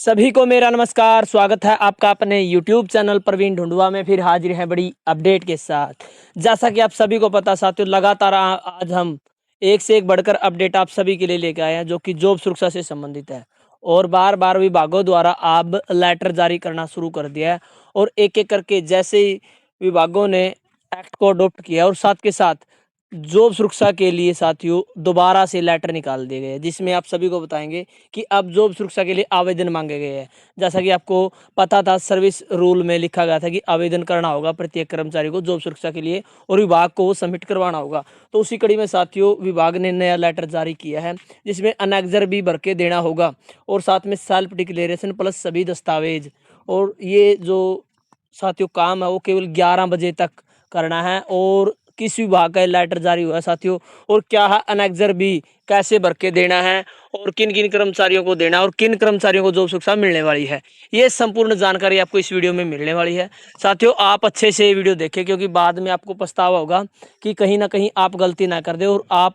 सभी को मेरा नमस्कार। स्वागत है आपका अपने YouTube चैनल प्रवीण ढूंढुआ में। फिर हाजिर हैं बड़ी अपडेट के साथ। जैसा कि आप सभी को पता साथियों, लगातार आज हम एक से एक बढ़कर अपडेट आप सभी के लिए लेके आए हैं जो कि जॉब सुरक्षा से संबंधित है। और बार बार विभागों द्वारा अब लेटर जारी करना शुरू कर दिया है और एक एक करके जैसे ही विभागों ने एक्ट को अडॉप्ट किया और साथ के साथ जॉब सुरक्षा के लिए साथियों दोबारा से लेटर निकाल दिए गए, जिसमें आप सभी को बताएंगे कि अब जॉब सुरक्षा के लिए आवेदन मांगे गए हैं। जैसा कि आपको पता था, सर्विस रूल में लिखा गया था कि आवेदन करना होगा प्रत्येक कर्मचारी को जॉब सुरक्षा के लिए और विभाग को सबमिट करवाना होगा। तो उसी कड़ी में साथियों विभाग ने नया लेटर जारी किया है जिसमें अनेक्जर भी भर के देना होगा और साथ में सेल्फ डिक्लेरेशन प्लस सभी दस्तावेज। और ये जो साथियों काम है वो केवल 11 बजे तक करना है। और किस विभाग का लेटर जारी हुआ है साथियों, और क्या है अनेक्जर भी कैसे भर के देना है और किन किन कर्मचारियों को देना है और किन कर्मचारियों को जॉब सुरक्षा मिलने वाली है, ये संपूर्ण जानकारी आपको इस वीडियो में मिलने वाली है। साथियों आप अच्छे से ये वीडियो देखें क्योंकि बाद में आपको पछतावा होगा कि कहीं ना कहीं आप गलती ना कर दे और आप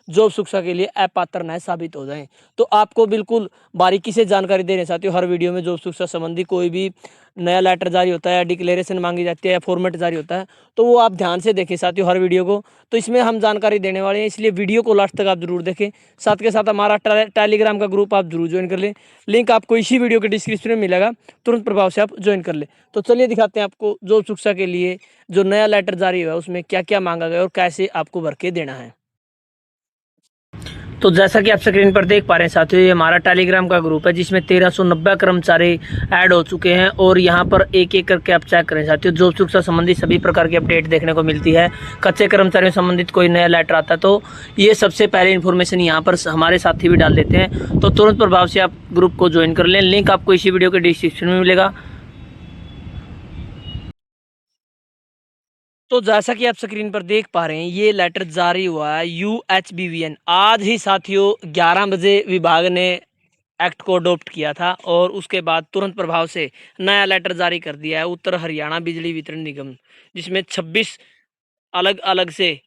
जॉब सुरक्षा के लिए अपात्र न साबित हो जाएं। तो आपको बिल्कुल बारीकी से जानकारी दे रहे हैं साथियों। हर वीडियो में जॉब सुरक्षा संबंधी कोई भी नया लेटर जारी होता है, डिक्लेरेशन मांगी जाती है या फॉर्मेट जारी होता है तो वो आप ध्यान से देखें साथियों हर वीडियो को। तो इसमें हम जानकारी देने वाले हैं, इसलिए वीडियो को लास्ट तक आप जरूर देखें। साथ के साथ हमारा टेलीग्राम का ग्रुप आप जरूर ज्वाइन कर लें, लिंक आपको इसी वीडियो के डिस्क्रिप्शन में मिलेगा, तुरंत प्रभाव से आप ज्वाइन कर लें। तो चलिए दिखाते हैं आपको जॉब सुरक्षा के लिए जो नया लेटर जारी हुआ है उसमें क्या क्या मांगा गया और कैसे आपको भर के देना है। तो जैसा कि आप स्क्रीन पर देख पा रहे हैं साथियों, ये हमारा टेलीग्राम का ग्रुप है जिसमें 1390 कर्मचारी ऐड हो चुके हैं और यहाँ पर एक एक करके आप चेक करें साथियों। जॉब सुरक्षा संबंधी सभी प्रकार की अपडेट देखने को मिलती है। कच्चे कर्मचारियों संबंधित कोई नया लेटर आता है तो ये सबसे पहले इन्फॉर्मेशन यहाँ पर हमारे साथी भी डाल देते हैं। तो तुरंत प्रभाव से आप ग्रुप को ज्वाइन कर लें, लिंक आपको इसी वीडियो के डिस्क्रिप्शन में मिलेगा। तो जैसा कि आप स्क्रीन पर देख पा रहे हैं ये लेटर जारी हुआ है UHBVN आज ही साथियों 11 बजे विभाग ने एक्ट को अडॉप्ट किया था और उसके बाद तुरंत प्रभाव से नया लेटर जारी कर दिया है उत्तर हरियाणा बिजली वितरण निगम, जिसमें 26 अलग अलग से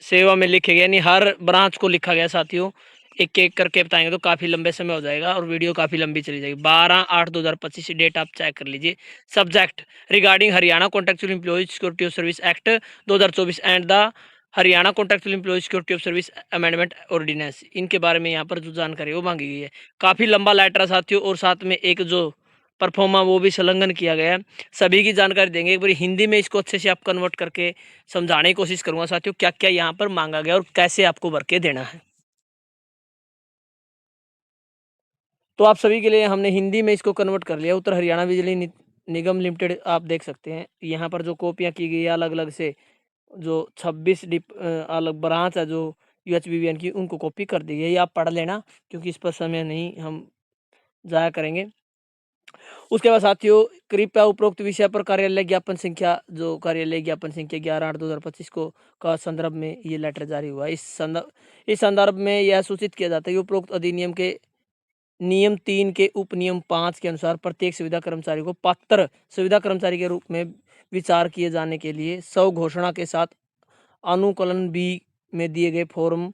सेवा में लिखे गए, यानी हर ब्रांच को लिखा गया साथियों। एक एक करके बताएंगे तो काफ़ी लंबे समय हो जाएगा और वीडियो काफ़ी लंबी चली जाएगी। 12/8/2025 डेट आप चेक कर लीजिए। Subject regarding Haryana contractual employees security of service act 2024 and the Haryana contractual employees security of service amendment ordinance, इनके बारे में यहाँ पर जो जानकारी है वो मांगी गई है। काफ़ी लंबा लेटर है साथियों और साथ में एक जो परफॉर्मा वो भी संलग्न किया गया है। सभी की जानकारी देंगे। एक बार हिंदी में इसको अच्छे से आप कन्वर्ट करके समझाने की कोशिश करूंगा साथियों क्या क्या यहाँ पर मांगा गया और कैसे आपको भर के देना है। तो आप सभी के लिए हमने हिंदी में इसको कन्वर्ट कर लिया। उत्तर हरियाणा बिजली निगम लिमिटेड आप देख सकते हैं यहाँ पर जो कॉपियाँ की गई है अलग अलग से, जो 26 अलग ब्रांच है जो UHBVN की, उनको कॉपी कर दी है। ये आप पढ़ लेना क्योंकि इस पर समय नहीं हम जाया करेंगे। उसके बाद साथियों कृपया उपरोक्त विषय पर कार्यालय ज्ञापन संख्या, जो कार्यालय ज्ञापन संख्या 11/8/2025 को का संदर्भ में ये लेटर जारी हुआ। इस संदर्भ में यह सूचित किया जाता है कि उपरोक्त अधिनियम के नियम 3 के उपनियम 5 के अनुसार प्रत्येक सुविधा कर्मचारी को पात्र सुविधा कर्मचारी के रूप में विचार किए जाने के लिए स्व घोषणा के साथ अनुकूलन बी में दिए गए फॉर्म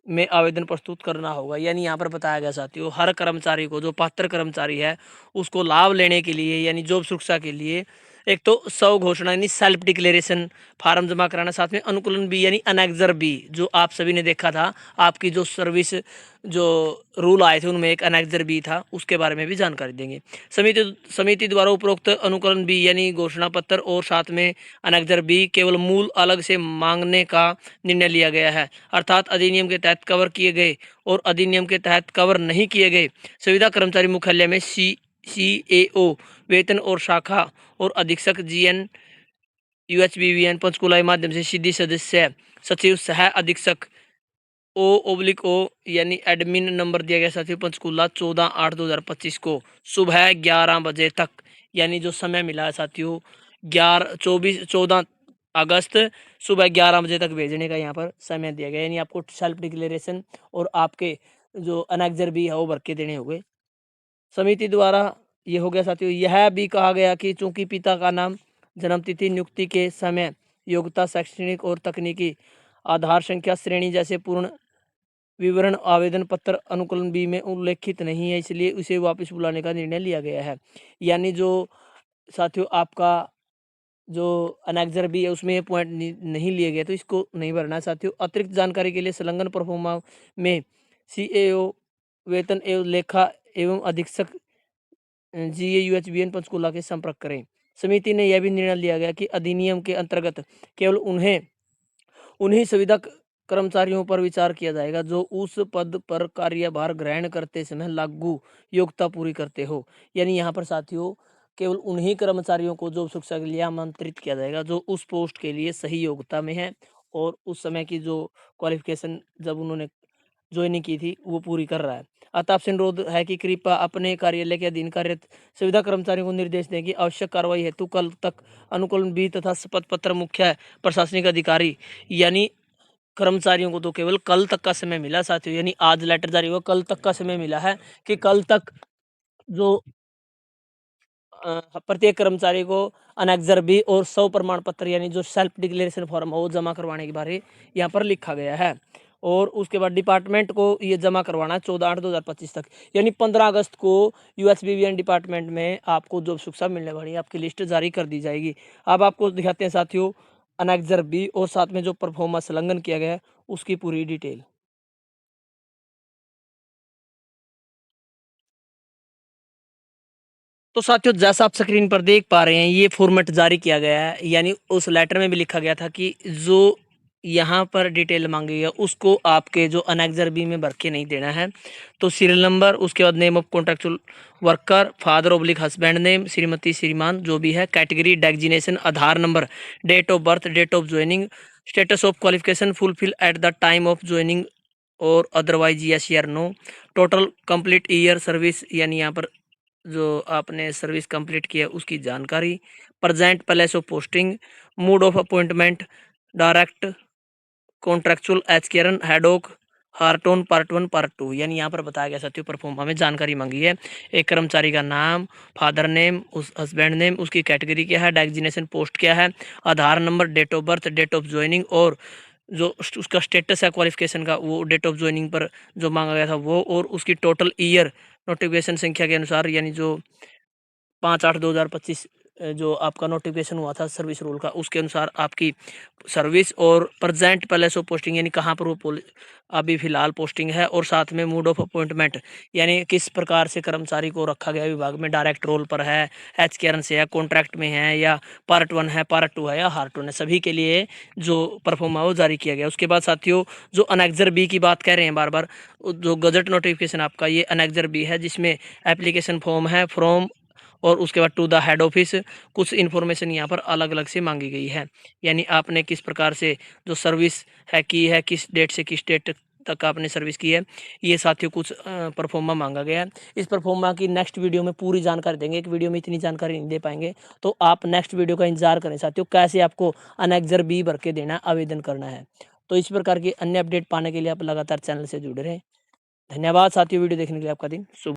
में आवेदन प्रस्तुत करना होगा। यानी यहाँ पर बताया गया साथियों हर कर्मचारी को, जो पात्र कर्मचारी है उसको लाभ लेने के लिए यानी जॉब सुरक्षा के लिए एक तो स्व घोषणा यानी सेल्फ डिक्लेरेशन फार्म जमा कराना, साथ में अनुकूलन बी यानी अनेक्जर बी, जो आप सभी ने देखा था आपकी जो सर्विस जो रूल आए थे उनमें एक अनेक्जर बी था, उसके बारे में भी जानकारी देंगे। समिति द्वारा उपरोक्त अनुकूलन बी यानी घोषणा पत्र और साथ में अनेक्जर बी केवल मूल अलग से मांगने का निर्णय लिया गया है। अर्थात अधिनियम के तहत कवर किए गए और अधिनियम के तहत कवर नहीं किए गए सुविधा कर्मचारी मुख्यालय में CAO वेतन और शाखा और अधीक्षक GN UHBVN पंचकुला के माध्यम से सीधी सदस्य सचिव सह अधीक्षक O/O यानी एडमिन नंबर दिया गया साथियों पंचकुला 14/8/2025 को सुबह 11 बजे तक, यानी जो समय मिला है साथियों 14 अगस्त सुबह 11 बजे तक भेजने का यहाँ पर समय दिया गया। यानी आपको सेल्फ डिक्लेरेशन और आपके जो अनेक्जर भी है वो भर के देने होंगे। समिति द्वारा ये हो गया साथियों। यह भी कहा गया कि चूंकि पिता का नाम, जन्मतिथि, नियुक्ति के समय, योग्यता, शैक्षणिक और तकनीकी आधार संख्या श्रेणी जैसे पूर्ण विवरण आवेदन पत्र अनुकूलन बी में उल्लेखित नहीं है, इसलिए उसे वापस बुलाने का निर्णय लिया गया है। यानी जो साथियों आपका जो अनेक्जर बी है उसमें ये पॉइंट नहीं लिए गए, तो इसको नहीं भरना है साथियों। अतिरिक्त जानकारी के लिए संलग्न प्रोफार्मा में सीएओ वेतन एवं लेखा एवं अधीक्षक GAUHBN पंचकूला के संपर्क करें। समिति ने यह भी निर्णय लिया गया कि अधिनियम के अंतर्गत केवल उन्हीं संविदा कर्मचारियों पर विचार किया जाएगा जो उस पद पर कार्यभार ग्रहण करते समय लागू योग्यता पूरी करते हो। यानी यहाँ पर साथियों केवल उन्हीं कर्मचारियों को जॉब शिक्षा के लिए आमंत्रित किया जाएगा जो उस पोस्ट के लिए सही योग्यता में है और उस समय की जो क्वालिफिकेशन जब उन्होंने ज्वाइनिंग की थी वो पूरी कर रहा है। अतः आपसे अनुरोध है कि कृपया अपने कार्यालय के अधीन कार्यरत संविदा कर्मचारियों को निर्देश दें कि आवश्यक कार्रवाई हेतु कल तक अनुकूलन बी तथा शपथ पत्र मुख्य प्रशासनिक अधिकारी यानी कर्मचारियों को तो केवल कल तक का समय मिला साथियों, यानी आज लेटर जारी हुआ, कल तक का समय मिला है कि कल तक जो प्रत्येक कर्मचारी को अनेक्जर बी और 100 प्रमाण पत्र यानी जो सेल्फ डिक्लेरेशन फॉर्म है वो जमा करवाने के बारे यहाँ पर लिखा गया है। और उसके बाद डिपार्टमेंट को ये जमा करवाना है 14/8/2025 तक, यानी 15 अगस्त को UHBBN डिपार्टमेंट में आपको जॉब शिक्षा मिलने वाली है, आपकी लिस्ट जारी कर दी जाएगी। अब आपको दिखाते हैं साथियों अनेक्जर बी और साथ में जो परफॉर्मेंस संलग्न किया गया है उसकी पूरी डिटेल। तो साथियों जैसा आप स्क्रीन पर देख पा रहे हैं ये फॉर्मेट जारी किया गया है, यानी उस लेटर में भी लिखा गया था कि जो यहाँ पर डिटेल मांगी है उसको आपके जो अनेक्जर बी में भर के नहीं देना है। तो सीरियल नंबर, उसके बाद name of contractual worker, father oblique husband name, Shrimati Shriman जो भी है, category designation, Aadhaar number, date of birth, date of joining, status of qualification fulfil at the time of joining और अदरवाइज यस या no, total complete year service यानी यहाँ पर जो आपने सर्विस कंप्लीट किया उसकी जानकारी, present place of posting, mode of appointment, direct contractual एचकेरन हेडोक हार्टोन पार्ट 1 पार्ट 2, यानी यहाँ पर बताया गया साथियों परफॉर्मा में जानकारी मांगी है। एक कर्मचारी का नाम, फादर नेम, उस हस्बैंड नेम, उसकी कैटेगरी क्या है, डेजिग्नेशन पोस्ट क्या है, Aadhaar number, date of birth, date of joining और जो उसका स्टेटस है क्वालिफिकेशन का वो डेट ऑफ ज्वाइनिंग पर जो मांगा गया था वो, और उसकी टोटल ईयर नोटिफिकेशन संख्या के अनुसार यानी जो 5/8/2025 जो आपका नोटिफिकेशन हुआ था सर्विस रूल का उसके अनुसार आपकी सर्विस और प्रेजेंट प्लेस ऑफ पोस्टिंग यानी कहाँ पर वो अभी फिलहाल पोस्टिंग है, और साथ में मोड ऑफ अपॉइंटमेंट यानी किस प्रकार से कर्मचारी को रखा गया विभाग में, डायरेक्ट रोल पर है, एचकेरन से है, कॉन्ट्रैक्ट में है, या पार्ट 1 है, पार्ट 2 है, या हार्टोन है, सभी के लिए जो परफॉर्मा वो जारी किया गया। उसके बाद साथियों जो अनेक्जर बी की बात कह रहे हैं बार बार, जो गजट नोटिफिकेशन आपका ये अनेक्जर बी है जिसमें एप्लीकेशन फॉर्म है, फ्रॉम और उसके बाद टू द हेड ऑफिस कुछ इन्फॉर्मेशन यहाँ पर अलग अलग से मांगी गई है, यानी आपने किस प्रकार से जो सर्विस है की है, किस डेट से किस डेट तक आपने सर्विस की है, ये साथियों कुछ परफॉर्मा मांगा गया है। इस परफॉर्मा की नेक्स्ट वीडियो में पूरी जानकारी देंगे, एक वीडियो में इतनी जानकारी नहीं दे पाएंगे, तो आप नेक्स्ट वीडियो का इंतजार करें साथियों, कैसे आपको अनेक्जर बी भर के देना आवेदन करना है। तो इस प्रकार की अन्य अपडेट पाने के लिए आप लगातार चैनल से जुड़े रहें। धन्यवाद साथियों, वीडियो देखने के लिए आपका दिन शुभ।